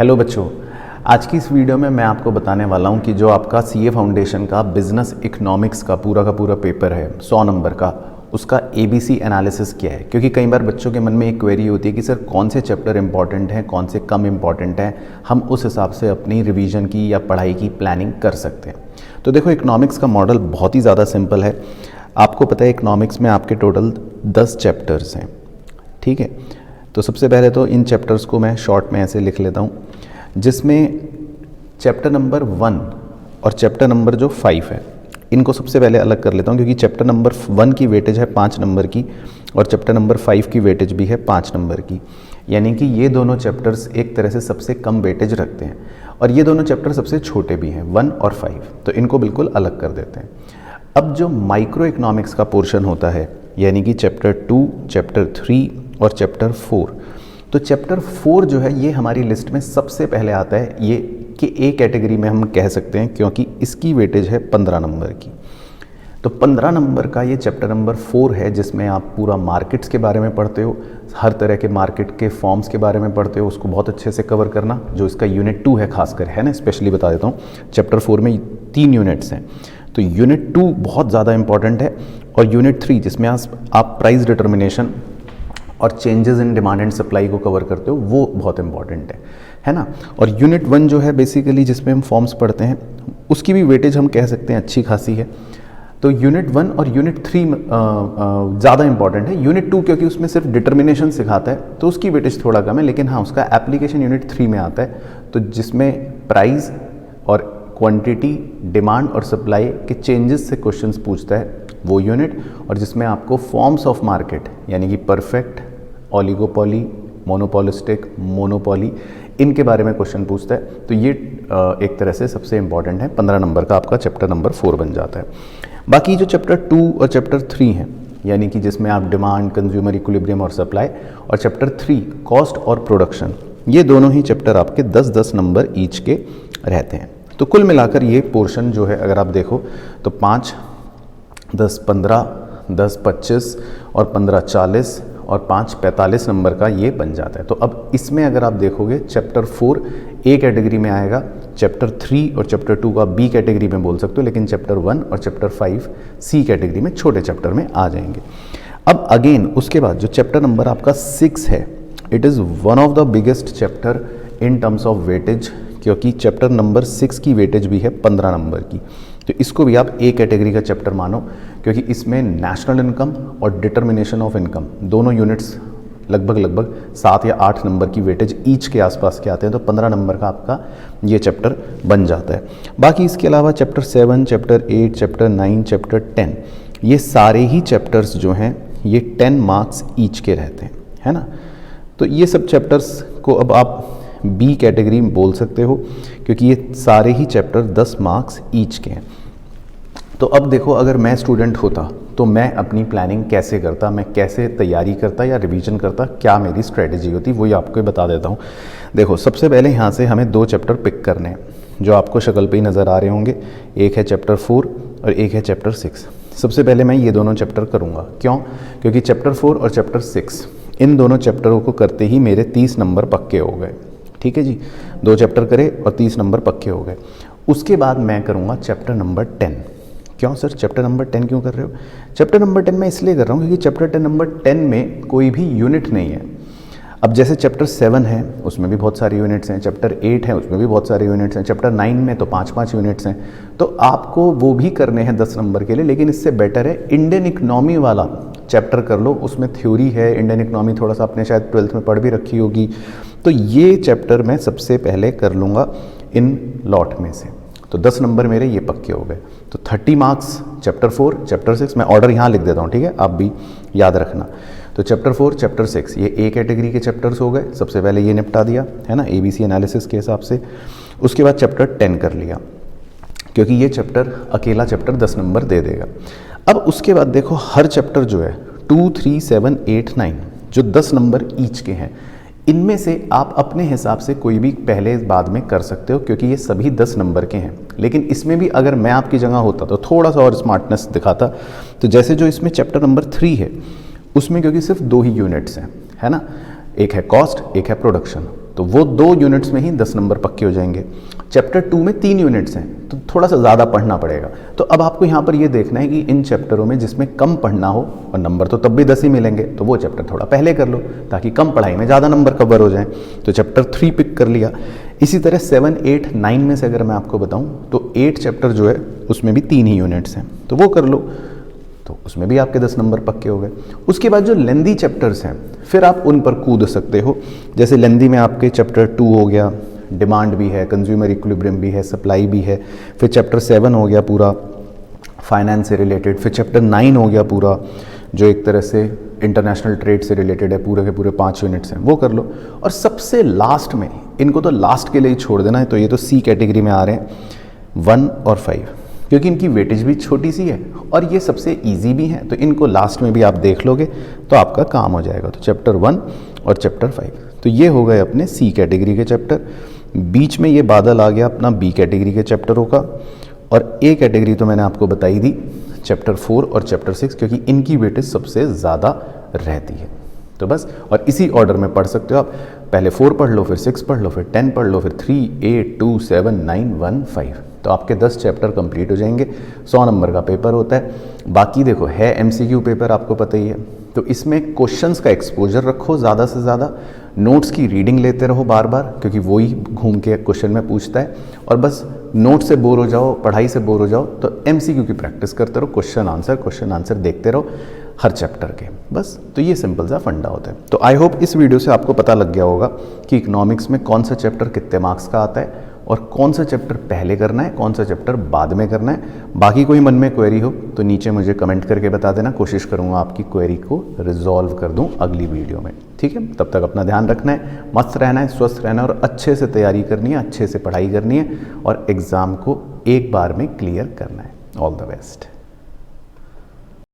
Hello बच्चों, आज की इस वीडियो में मैं आपको बताने वाला हूं कि जो आपका सीए फाउंडेशन का बिजनेस इकोनॉमिक्स का पूरा पेपर है 100 नंबर का, उसका एबीसी एनालिसिस क्या है। क्योंकि कई बार बच्चों के मन में एक क्वेरी होती है कि सर कौन से चैप्टर इंपॉर्टेंट हैं, कौन से कम इंपॉर्टेंट हैं, हम उस हिसाब से अपनी रिवीजन की या पढ़ाई की प्लानिंग कर सकते हैं। तो देखो, इकोनॉमिक्स का मॉडल बहुत ही ज़्यादा सिंपल है। आपको पता है इकोनॉमिक्स में आपके टोटल 10 चैप्टर्स हैं, ठीक है। तो सबसे पहले तो इन चैप्टर्स को मैं शॉर्ट में ऐसे लिख लेता हूँ, जिसमें चैप्टर नंबर 1 और चैप्टर नंबर जो 5 है, इनको सबसे पहले अलग कर लेता हूँ। क्योंकि चैप्टर नंबर 1 की वेटेज है 5 नंबर की और चैप्टर नंबर 5 की वेटेज भी है 5 नंबर की। यानी कि ये दोनों चैप्टर्स एक तरह से सबसे कम वेटेज रखते हैं और ये दोनों चैप्टर सबसे छोटे भी हैं 1 और 5, तो इनको बिल्कुल अलग कर देते हैं। अब जो माइक्रो इकोनॉमिक्स का पोर्शन होता है, यानी कि चैप्टर 2, चैप्टर 3 और चैप्टर 4, तो चैप्टर 4 जो है ये हमारी लिस्ट में सबसे पहले आता है। ये कि ए कैटेगरी में हम कह सकते हैं, क्योंकि इसकी वेटेज है 15 नंबर की। तो 15 नंबर का ये चैप्टर नंबर 4 है, जिसमें आप पूरा मार्केट्स के बारे में पढ़ते हो, हर तरह के मार्केट के फॉर्म्स के बारे में पढ़ते हो, उसको बहुत अच्छे से कवर करना। जो इसका यूनिट 2 है खासकर, है ना, स्पेशली बता देता हूँ, चैप्टर 4 में 3 यूनिट्स हैं। तो यूनिट 2 बहुत ज़्यादा इंपॉर्टेंट है और यूनिट 3 जिसमें आप प्राइस डिटर्मिनेशन और changes in demand and supply को कवर करते हो, वो बहुत इंपॉर्टेंट है ना। और यूनिट 1 जो है बेसिकली जिसमें हम फॉर्म्स पढ़ते हैं, उसकी भी वेटेज हम कह सकते हैं अच्छी खासी है। तो यूनिट 1 और यूनिट 3 ज़्यादा इंपॉर्टेंट है। यूनिट 2 क्योंकि उसमें सिर्फ डिटर्मिनेशन सिखाता है तो उसकी वेटेज थोड़ा कम है, लेकिन हाँ उसका एप्लीकेशन यूनिट 3 में आता है, तो जिसमें प्राइस और क्वांटिटी, डिमांड और सप्लाई के चेंजेस से क्वेश्चंस पूछता है वो यूनिट, और जिसमें आपको फॉर्म्स ऑफ मार्केट यानी कि परफेक्ट, ओलिगोपॉली, मोनोपोलिस्टिक, मोनोपोली, इनके बारे में क्वेश्चन पूछता है। तो ये एक तरह से सबसे इंपॉर्टेंट है। 15 नंबर का आपका चैप्टर नंबर 4 बन जाता है। बाकी जो चैप्टर 2 और चैप्टर 3 हैं, यानी कि जिसमें आप डिमांड, कंज्यूमर इक्विलिब्रियम और सप्लाई, और चैप्टर 3 कॉस्ट और प्रोडक्शन, ये दोनों ही चैप्टर आपके 10-10 नंबर ईच के रहते हैं। तो कुल मिलाकर ये पोर्शन जो है, अगर आप देखो तो 5, 10, 15, 10, 25 और 15, 40 और 5, 45 नंबर का ये बन जाता है। तो अब इसमें अगर आप देखोगे, चैप्टर 4 ए कैटेगरी में आएगा, चैप्टर 3 और चैप्टर 2 का बी कैटेगरी में बोल सकते हो, लेकिन चैप्टर 1 और चैप्टर 5 सी कैटेगरी में, छोटे चैप्टर में आ जाएंगे। अब अगेन उसके बाद जो चैप्टर नंबर आपका 6 है, it is one of the biggest chapter in terms of weightage, क्योंकि चैप्टर नंबर 6 की वेटेज भी है 15 नंबर की। तो इसको भी आप ए कैटेगरी का चैप्टर मानो, क्योंकि इसमें नेशनल इनकम और डिटर्मिनेशन ऑफ इनकम दोनों यूनिट्स लगभग 7 या 8 नंबर की वेटेज ईच के आसपास के आते हैं। तो 15 नंबर का आपका ये चैप्टर बन जाता है। बाकी इसके अलावा चैप्टर 7, चैप्टर 8, चैप्टर 9, चैप्टर 10, ये सारे ही चैप्टर्स जो हैं ये 10 मार्क्स ईच के रहते हैं, है ना। तो ये सब चैप्टर्स को अब आप बी कैटेगरी में बोल सकते हो, क्योंकि ये सारे ही चैप्टर 10 मार्क्स ईच के हैं। तो अब देखो, अगर मैं स्टूडेंट होता तो मैं अपनी प्लानिंग कैसे करता, मैं कैसे तैयारी करता या रिवीजन करता, क्या मेरी स्ट्रेटेजी होती, वही आपको बता देता हूँ। देखो, सबसे पहले यहाँ से हमें 2 चैप्टर पिक करने हैं, जो आपको शक्ल पे ही नज़र आ रहे होंगे। एक है चैप्टर 4 और एक है चैप्टर 6। सबसे पहले मैं ये दोनों चैप्टर करूँगा। क्यों? क्योंकि चैप्टर 4 और चैप्टर 6, इन दोनों चैप्टरों को करते ही मेरे 30 नंबर पक्के हो गए। ठीक है जी, 2 चैप्टर करे और 30 नंबर पक्के हो गए। उसके बाद मैं करूँगा चैप्टर नंबर 10। क्यों सर चैप्टर नंबर 10 क्यों कर रहे हो? चैप्टर नंबर 10 मैं इसलिए कर रहा हूँ क्योंकि चैप्टर नंबर 10 में कोई भी यूनिट नहीं है। अब जैसे चैप्टर 7 है, उसमें भी बहुत सारे यूनिट्स हैं, चैप्टर 8 है, उसमें भी बहुत सारे यूनिट्स हैं, चैप्टर 9 में तो 5-5 यूनिट्स हैं। तो आपको वो भी करने हैं 10 नंबर के लिए, लेकिन इससे बेटर है इंडियन इकनॉमी वाला चैप्टर कर लो। उसमें थ्योरी है, इंडियन इकनॉमी थोड़ा सा आपने शायद 12th में पढ़ भी रखी होगी। तो ये चैप्टर मैं सबसे पहले कर लूँगा इन लॉट में से। तो 10 नंबर मेरे ये पक्के हो गए। तो 30 मार्क्स चैप्टर 4, चैप्टर 6, मैं ऑर्डर यहाँ लिख देता हूँ, ठीक है, आप भी याद रखना। तो चैप्टर 4, चैप्टर 6 ये ए कैटेगरी के चैप्टर्स हो गए। सबसे पहले ये निपटा दिया, है ना, एबीसी एनालिसिस के हिसाब से। उसके बाद चैप्टर 10 कर लिया, क्योंकि ये चैप्टर अकेला चैप्टर 10 नंबर दे देगा। अब उसके बाद देखो, हर चैप्टर जो है 2, 3, 7, 8, 9 जो 10 नंबर ईच के हैं, इनमें से आप अपने हिसाब से कोई भी पहले बाद में कर सकते हो, क्योंकि ये सभी 10 नंबर के हैं। लेकिन इसमें भी अगर मैं आपकी जगह होता तो थोड़ा सा और स्मार्टनेस दिखाता। तो जैसे जो इसमें चैप्टर नंबर 3 है, उसमें क्योंकि सिर्फ 2 ही यूनिट्स हैं, है ना, एक है कॉस्ट, एक है प्रोडक्शन, तो वो 2 यूनिट्स में ही 10 नंबर पक्के हो जाएंगे। चैप्टर 2 में 3 यूनिट्स हैं तो थोड़ा सा ज़्यादा पढ़ना पड़ेगा। तो अब आपको यहाँ पर ये देखना है कि इन चैप्टरों में जिसमें कम पढ़ना हो, और नंबर तो तब भी 10 ही मिलेंगे, तो वो चैप्टर थोड़ा पहले कर लो ताकि कम पढ़ाई में ज़्यादा नंबर कवर हो जाएं। तो चैप्टर 3 पिक कर लिया। इसी तरह 7, 8, 9 में से अगर मैं आपको बताऊँ तो 8 चैप्टर जो है उसमें भी 3 ही यूनिट्स हैं, तो वो कर लो, तो उसमें भी आपके 10 नंबर पक्के हो गए। उसके बाद जो लेंदी चैप्टर्स हैं फिर आप उन पर कूद सकते हो। जैसे लेंदी में आपके चैप्टर 2 हो गया, डिमांड भी है, कंज्यूमर इक्विलिब्रियम भी है, सप्लाई भी है। फिर चैप्टर 7 हो गया पूरा फाइनेंस से रिलेटेड। फिर चैप्टर 9 हो गया पूरा जो एक तरह से इंटरनेशनल ट्रेड से रिलेटेड है, पूरे के पूरे 5 यूनिट्स हैं, वो कर लो। और सबसे लास्ट में, इनको तो लास्ट के लिए ही छोड़ देना है, तो ये तो सी कैटेगरी में आ रहे हैं 1 और 5, क्योंकि इनकी वेटेज भी छोटी सी है और ये सबसे इजी भी हैं, तो इनको लास्ट में भी आप देख लोगे तो आपका काम हो जाएगा। तो चैप्टर 1 और चैप्टर 5, तो ये हो गए अपने सी कैटेगरी के चैप्टर। बीच में ये बादल आ गया अपना बी कैटेगरी के चैप्टरों का, और ए कैटेगरी तो मैंने आपको बताई दी, चैप्टर 4 और चैप्टर 6, क्योंकि इनकी वेटेज सबसे ज़्यादा रहती है। तो बस, और इसी ऑर्डर में पढ़ सकते हो आप, पहले 4 पढ़ लो, फिर 6 पढ़ लो, फिर 10 पढ़ लो, फिर 3, 8, 2, 7, 9, 1, 5, तो आपके 10 चैप्टर कंप्लीट हो जाएंगे। 100 नंबर का पेपर होता है। बाकी देखो है MCQ पेपर, आपको पता ही है, तो इसमें क्वेश्चंस का एक्सपोजर रखो ज़्यादा से ज़्यादा, नोट्स की रीडिंग लेते रहो बार बार, क्योंकि वही घूम के क्वेश्चन में पूछता है, और बस नोट से बोर हो जाओ, पढ़ाई से बोर हो जाओ तो MCQ की प्रैक्टिस करते रहो, क्वेश्चन आंसर देखते रहो हर चैप्टर के, बस। तो ये सिंपल सा फंडा होता है। तो आई होप इस वीडियो से आपको पता लग गया होगा कि इकोनॉमिक्स में कौन सा चैप्टर कितने मार्क्स का आता है और कौन सा चैप्टर पहले करना है, कौन सा चैप्टर बाद में करना है। बाकी कोई मन में क्वेरी हो तो नीचे मुझे कमेंट करके बता देना, कोशिश करूँगा आपकी क्वेरी को रिजॉल्व कर दूँ अगली वीडियो में, ठीक है। तब तक अपना ध्यान रखना है, मस्त रहना है, स्वस्थ रहना है, और अच्छे से तैयारी करनी है, अच्छे से पढ़ाई करनी है, और एग्ज़ाम को एक बार में क्लियर करना है। All the best.